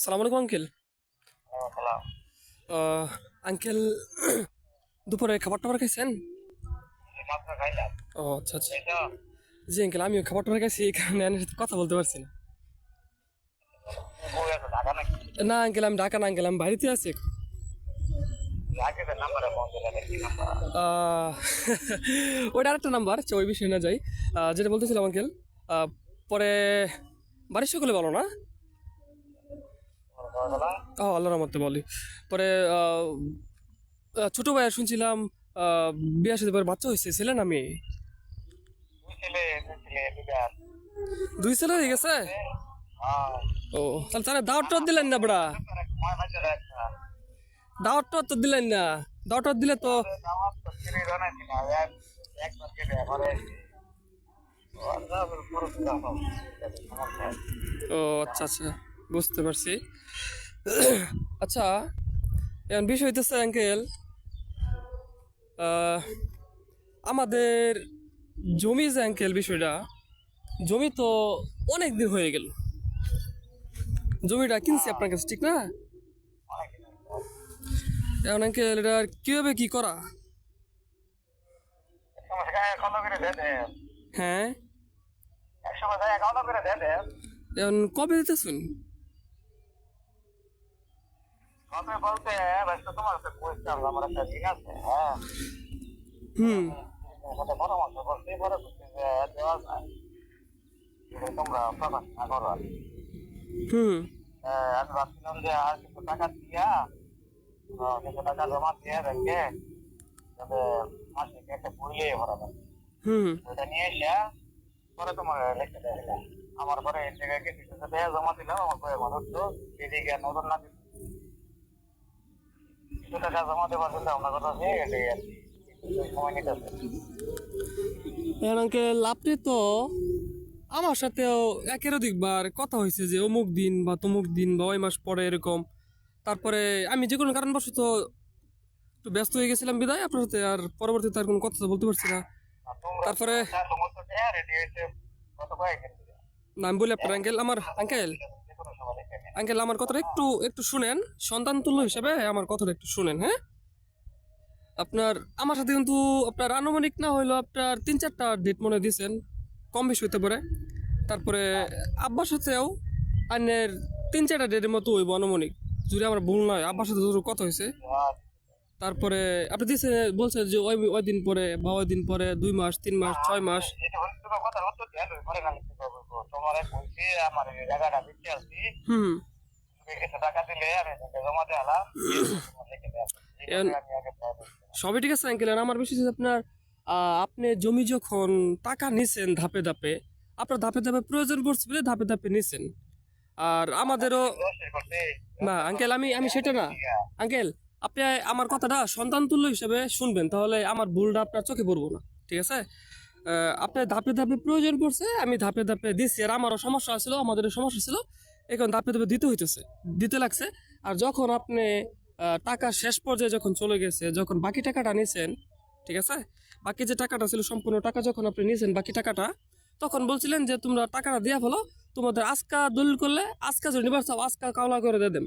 সালাম আলাইকুম uncle. Hello. Uncle দুপুরে খাবার টাবার খাইছেন? মাত্র খাইলাম। ও আচ্ছা আচ্ছা। এই তো জি আঙ্কেল, আমিও খাবার টাবার খাইছি, এই কারণে আপনার সাথে কথা বলতে পারছি না। বউ এত ঢাকা নাকি? না আঙ্কেল, আমি ঢাকা না আঙ্কেল, আমি বাড়িতে আছি এখন। রাকিবের নাম্বারে ফোন দিলেন, কি নাম্বার? আহ, ওইটা আরেকটা নাম্বার, ওই বিষয়ে না যাই। যেটা বলতেছিলাম আঙ্কেল, পরে বাড়ির সকলে বলো না। আল্লাহর রহমতে বলি। পরে ছোট ভাইয়া শুনছিলাম বিয়ে সাথে পরে বাচ্চা হয়েছে, ছেলে না মেয়ে? দুই ছেলে দুইবার। দুই ছেলে হয়ে গেছে। হ্যাঁ। ও তাহলে তারা দাওয়াত টাওয়াত দিলেন না বড়া? ময় মাঝে একটা দাওয়াত টাওয়াত তো দিলেন না। দাওয়াত টাওয়াত দিলে তো। দাওয়াত তো ফিরে জানাইছি না, একবার কেটে ঘরে ও আচ্ছা আচ্ছা, বুঝতে পারছি। আচ্ছা, এখন বিষয় হইতেছে আঙ্কেল, আমাদের জমি যে আঙ্কেল, বিষয়টা জমি তো অনেক দিন হয়ে গেল, জমিটা কিনছি আপনার কাছে, ঠিক না? এখন আঙ্কেল এটা কিভাবে কি করা? কত করে দে দে, হ্যাঁ, 100 কত করে দে দে। এখন কবে দিতেছেন? কবে বলতে ব্যস্ত, তোমার কাছে কইছিলাম আমার একটা ঋণ আছে। হ্যাঁ, হুম পরামর্শ করছি, পরে বুঝছি যে দেওয়া যায়, তোমরা প্রকাশ না করো। হুম আমি ভাবছিলাম যে আর কিছু টাকা দিয়া, কিছু টাকা জমা দিয়ে ব্যাংকে, যাতে মাসে একটা বইলে ভরা যাবে। হুম ওইটা নিয়ে এসে পরে তোমার লিখে দেয়। আমার পরে এই জায়গায় কিছু টাকা জমা দিলাম, আমার পরে মনে হচ্ছে এদিকে নতুন না কিছু টাকা জমা দেওয়ার জন্য আপনার কথা আছে, এদিকে আর কি সময় নিতে হবে। এখন আঙ্কেল আপনি তো আমার সাথেও একের অধিকবার কথা হয়েছে যে অমুক দিন বা তমুক দিন বা ওই মাস পরে এরকম। তারপরে আমি যে কোনো কারণবশত একটু ব্যস্ত হয়ে গেছিলাম, বিদায় আপনার সাথে আর পরবর্তীতে আর কোনো কথা বলতে পারছি না। আর তোমরা তারপরে সমস্ত রেডি হয়েছে কত কয়েকদিন না, আমি বলি আপনার আঙ্কেল, আমার আঙ্কেল যে কোনো সময় লিখে নিন। আঙ্কেল আমার কথাটা একটু একটু শুনেন, সন্তান তুল্য হিসেবে আমার কথাটা একটু শুনেন। হ্যাঁ, আপনার আমার সাথে কিন্তু আপনার আনুমানিক না হইলো আপনার 3-4টা ডেট মনে দিয়েছেন, কম বেশি হইতে পারে। তারপরে আব্বার সাথেও আইনের 3-4টা ডেটের মতো হইব আনুমানিক, যদি আমার ভুল নয়। আব্বার সাথে যত কথা হয়েছে, তারপরে আপনি দিয়েছেন বলছেন যে ওই দিন পরে বা ওই দিন পরে 2 মাস 3 মাস 6 মাস। এটা হচ্ছে তোমার কথা হচ্ছে ধ্যান করে না লিখতে পারবো। তোমার বলছি আমার এই জায়গাটা দিতে আসছি, হুম তুমি কিছু টাকা দিলে আমি জমা দিয়ে আলাম, লিখে দেয়। এখন আমি আগে সবই ঠিক আছে আঙ্কেল, আর আমার বিষয় হচ্ছে আপনার আপনি জমি যখন টাকা নিছেন ধাপে ধাপে, আপনার ধাপে ধাপে প্রয়োজন পড়ছে বলে ধাপে ধাপে নিছেন। আর আমাদেরও করছি। না আঙ্কেল, আমি আমি সেটা না আঙ্কেল, আপনি আমার কথাটা সন্তান তুল্য হিসেবে শুনবেন, তাহলে আমার ভুলটা আপনার চোখে পড়বো না, ঠিক আছে? আপনার ধাপে ধাপে প্রয়োজন পড়ছে, আমি ধাপে ধাপে দিচ্ছি, আর আমারও সমস্যা ছিল, আমাদেরও সমস্যা ছিল, এখন ধাপে ধাপে দিতে হইতেছে, দিতে লাগছে। আর যখন আপনি টাকা শেষ পর্যায়ে যখন চলে গেছে, যখন বাকি টাকাটা নিছেন, ঠিক আছে, বাকি যে টাকাটা ছিল সম্পূর্ণ টাকা যখন আপনি নিছেন বাকি টাকাটা, তখন বলছিলেন যে তোমরা টাকাটা দিয়া ফেলো, তোমাদের আজকা দলিল করলে আজকা যদি নিবার চাও আজকা কাওলা করে দিয়ে দেম,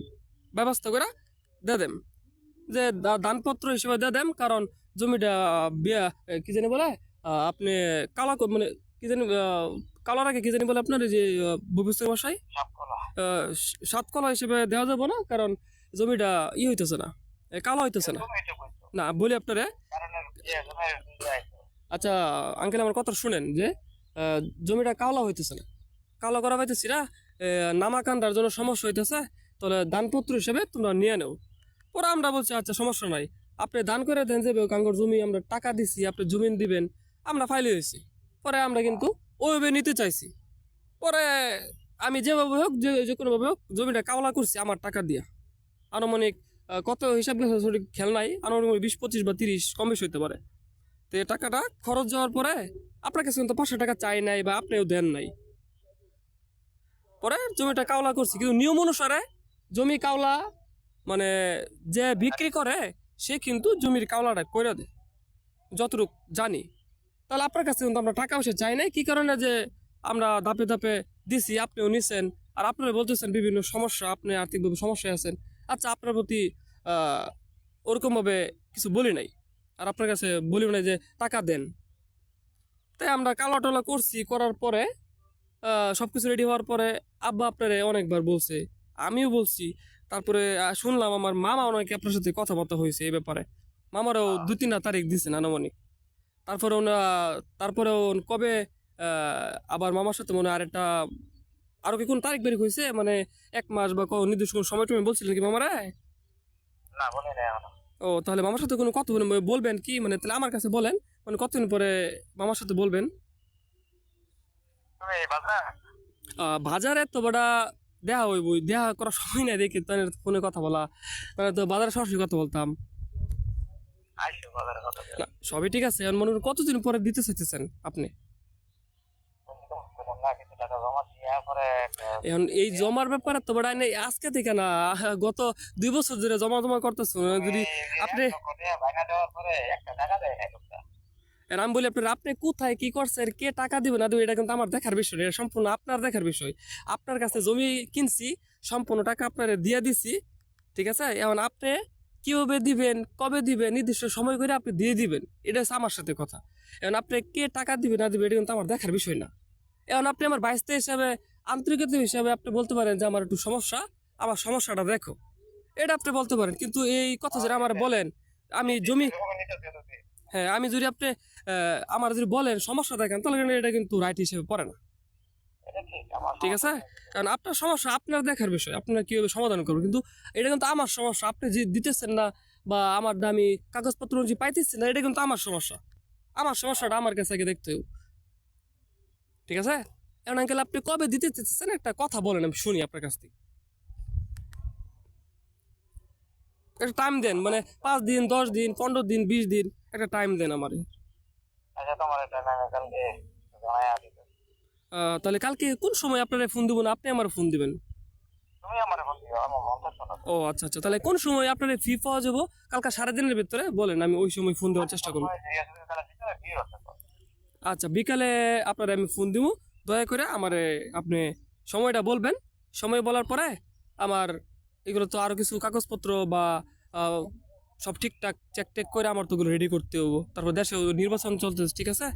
ব্যবস্থা করে দিয়ে দেম, যে দানপত্র হিসেবে দিয়ে দেম। কারণ জমিটা বিয়া কি জানি বলে, আপনি কালা মানে কি জানি কালার আগে কি জানি বলে আপনার এই যে ভবিষ্যৎ মশাই, সাতকলা হিসেবে দেওয়া যাবে না, কারণ জমিটা হইতেছে না, কালো হইতেছে না। না বলি আপনারে, আচ্ছা আঙ্কেল আমার কথা শুনেন, যে জমিটা কাওলা হইতেছে না, কালো করা পাইতেছি না, নামাকান্দার জন্য সমস্যা হইতেছে, তাহলে দানপত্র হিসেবে তোমরা নিয়ে নেও। পরে আমরা বলছি আচ্ছা সমস্যা নাই, আপনি দান করে দেন, যে কাঙ্গর জমি আমরা টাকা দিছি, আপনি জমিন দিবেন, আমরা ফাইলে হয়েছি। পরে আমরা কিন্তু ওইভাবে নিতে চাইছি। পরে আমি যেভাবে হোক, যে কোনোভাবে হোক জমিটা কাওলা করছি আমার টাকা দিয়া, আনুমানিক কত হিসাব সঠিক খেয়াল নাই, আনুমানিক 20, 25 বা 30 কম বেশি হইতে পারে। তো এই টাকাটা খরচ যাওয়ার পরে আপনার কাছে কিন্তু 500 টাকা চাই নাই বা আপনিও দেন নাই। পরে জমিটা কাওলা করছি, কিন্তু নিয়ম অনুসারে জমি কাওলা মানে যে বিক্রি করে সে কিন্তু জমির কাওলাটা করে দেয়, যতটুকু জানি। তাহলে আপনার কাছে কিন্তু আমরা টাকা পয়সা চাই নাই, কি কারণে যে আমরা ধাপে ধাপে দিছি, আপনিও নিছেন, আর আপনারা বলতেছেন বিভিন্ন সমস্যা, আপনি আর্থিকভাবে সমস্যায় আছেন। আচ্ছা, আপনার প্রতি ওরকমভাবে কিছু বলি নাই, আর আপনার কাছে বলিও নাই যে টাকা দেন। তাই আমরা কালা টলা করছি, করার পরে সবকিছু রেডি হওয়ার পরে আব্বা আপনারে অনেকবার বলছে, আমিও বলছি। তারপরে শুনলাম আমার মামা অনেকে আপনার সাথে কথাবার্তা হয়েছে এই ব্যাপারে। মামারও 2-3টা তারিখ দিচ্ছেন আনুমানিক। তারপরে তারপরে কবে আবার মামার সাথে মনে হয় আরেকটা, আরো কি কোন তারিখ বেরিয়ে হয়েছে, মানে 1 মাস বা নির্দিষ্ট কোনো সময় তুমি বলছিলেন কি মামারা? না বলি না এখনো। ও, তাহলে মামার সাথে কোনো কতদিন বলবেন কি, মানে তাহলে আমার কাছে বলেন, মানে কতদিন পরে মামার সাথে বলবেন? তুমি বাজার বাজারে তো বড়া দেখা হইব, দেখা করার সময় নাই দেখি তো ফোনে কথা বলা, মানে তো বাজারে সরাসরি কথা বলতাম। আইসো বাজারে কথা বলে। না, সবই ঠিক আছে, এখন মনে করেন কতদিন পরে দিতে চাইতেছেন আপনি? তুমি তো বললাম না কিছু টাকা জমা দিয়ে পরে এখন এই জমার ব্যাপারে তো বড় নেই আজকে থেকে না, গত 2 বছর ধরে জমা জমা করতেছেন। যদি আপনি, ভাঙা দেওয়ার পরে একটা টাকা দেয় না লোকটা। আর আমি বলি আপনার, আপনি কোথায় কি করছেন, কে টাকা দিবে না দিবে, এটা কিন্তু আমার দেখার বিষয় না, এটা সম্পূর্ণ আপনার দেখার বিষয়। আপনার কাছে জমি কিনছি, সম্পূর্ণ টাকা আপনার দিয়ে দিছি, ঠিক আছে? এখন আপনি কিভাবে দিবেন, কবে দিবেন, নির্দিষ্ট সময় করে আপনি দিয়ে দিবেন, এটা হচ্ছে আমার সাথে কথা। এখন আপনি কে টাকা দিবে না দিবে, এটা কিন্তু আমার দেখার বিষয় না। এখন আপনি আমার বাইস্তা হিসাবে, আন্তরিকতা হিসাবে আপনি বলতে পারেন যে আমার একটু সমস্যা, আমার সমস্যাটা দেখো, এটা আপনি বলতে পারেন। কিন্তু এই কথা যেটা আমার বলেন, আমি জমি, হ্যাঁ, আমি যদি আপনি আমার যদি বলেন সমস্যা দেখেন, তাহলে কিন্তু এটা কিন্তু রাইট হিসেবে পড়ে না, এটা ঠিক আমার ঠিক আছে? কারণ আপনার সমস্যা আপনার দেখার বিষয়, আপনার কিভাবে সমাধান করবেন, কিন্তু এটা কিন্তু আমার সমস্যা, আপনি যে দিতেছেন না বা আমার দামি কাগজপত্র যে পাইতেছেন না, এটা কিন্তু আমার সমস্যা। আমার সমস্যাটা আমার কাছে আগে দেখতে হবে, ঠিক আছে? এখন আঙ্কেল আপনি কবে দিতে চাচ্ছেন একটা কথা বলেন, আমি শুনি আপনার কাছ থেকে। একটা টাইম দেন, মানে 5 দিন, 10 দিন, 15 দিন, 20 দিন, একটা টাইম দেন আমার। আচ্ছা তোমার এটা না কালকে জমায়া দিতে। তাহলে কালকে কোন সময় আপনারা ফোন দিব না, আপনি আমার ফোন দিবেন? তুমি আমার বলছি আমার মনটা শোনো। ও আচ্ছা আচ্ছা, তাহলে কোন সময় আপনারা ফ্রি পাওয়া যাবো কালকে সারাদিনের ভিতরে বলেন, আমি ওই সময় ফোন দেওয়ার চেষ্টা করবো। আচ্ছা, বিকালে আপনারা আমি ফোন দিব, দয়া করে আমার আপনি সময়টা বলবেন। সময় বলার পরে আমার এগুলো তো আরো কিছু কাগজপত্র বা আহ, সব ঠিকঠাক চেক টেক করে আমার তো ওগুলো রেডি করতে হবো। তারপর দেশে নির্বাচন চলতেছে, ঠিক আছে?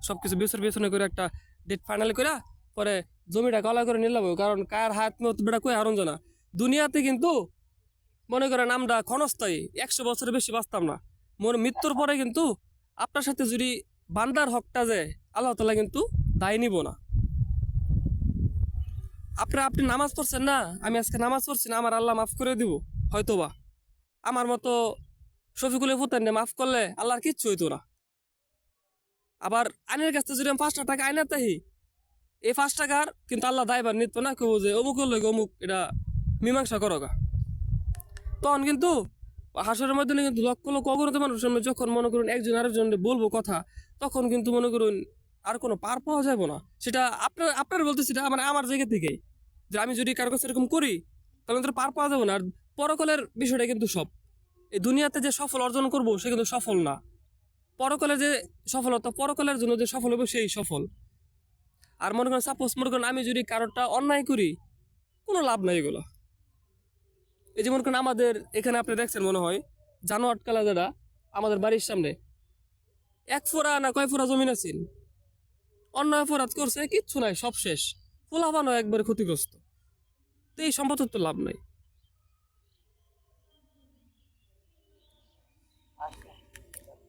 সব কিছু বিবেচনা করে একটা ডেট ফাইনাল করে পরে জমিটা গলা করে নিলাম, কারণ কার হাত মত বেটা কই হারণ জানা। দুনিয়াতে কিন্তু মনে করেন আমরা ক্ষণস্থায়ী, 100 বছরের বেশি বাঁচতাম না। মোর মৃত্যুর পরে কিন্তু আপনার সাথে যদি বান্দার হকটা যে আল্লাহ তাআলা কিন্তু দায় নিব না। আপনি নামাজ পড়ছেন না, আমি আজকে নামাজ পড়ছি না, আমার আল্লাহ মাফ করে দিব হয়তোবা। আমার মতো শফিকুলের ফুতেন মাফ করলে আল্লাহর কিচ্ছু হইতো না। আবার আইনের কাছে যদি আমি 5টা টাকা আইনার তাহি, এই 5 টাকার কিন্তু আল্লাহ দায়বার নিত না, কেউ যে অমুক হলো অমুক এটা মীমাংসা করো গা। তখন কিন্তু হাসরের মধ্যে কিন্তু লক্ষ লক্ষ অগণিত মানুষ সামনে যখন মনে করুন একজন আরেকজন বলবো কথা, তখন কিন্তু মনে করুন আর কোনো পার পাওয়া যাবে না। সেটা আপনার বলতেছি, এটা মানে আমার জায়গা থেকে, যে আমি যদি কারো কাছে এরকম করি তাহলে তো পার পাওয়া যাবে না। আর পরকালের বিষয়টা কিন্তু সব, এই দুনিয়াতে যে সফল অর্জন করব সে কিন্তু সফল না, পরকালের যে সফলতা, পরকালের জন্য যে সফল হবে সেই সফল। আর মনে করেন সাপোজ মনে করেন আমি যদি কারোরটা অন্যায় করি, কোনো লাভ নাই এগুলো। এই যে মনে করেন আমাদের এখানে আপনি দেখছেন মনে হয় জানোয়ার কালা যারা আমাদের বাড়ির সামনে 1 ফোঁড়া না কয় ফোঁড়া জমিন আছেন, অন্যায় অপরাধ করছে, কিচ্ছু নাই, সব শেষ, পোলাপানও একবারে ক্ষতিগ্রস্ত। তো এই সম্পদের তো লাভ নাই।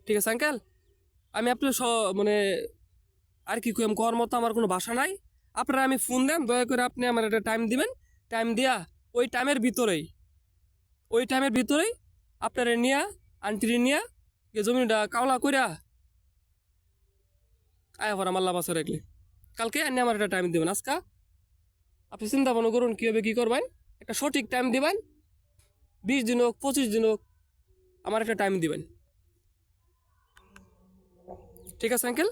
ঠিক আছে আঙ্কেল, আমি আপনার মানে আর কি কইম, কর মতো আমার কোনো ভাষা নাই। আপনারা আমি ফোন দেন, দয়া করে আপনি আমার একটা টাইম দিবেন। টাইম দিয়া ওই টাইমের ভিতরেই আপনারা নিয়া, আন্টিরে নিয়া এই জমিটা কাওলা কইরা আয়া পর আমার লাভ আছে রাখলে কালকে আনি আমার একটা টাইম দিবেন। আজকা আপনি চিন্তা ভাবনা করুন কীভাবে কী করবেন, একটা সঠিক টাইম দিবেন, 20 দিন হোক 25 দিন হোক, আমার একটা টাইম দিবেন। ঠিক আছে আঙ্কেল?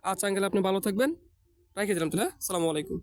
আচ্ছা আঙ্কেল, আপনি ভালো থাকবেন, রেখে দিলাম তাহলে। আসসালামু আলাইকুম।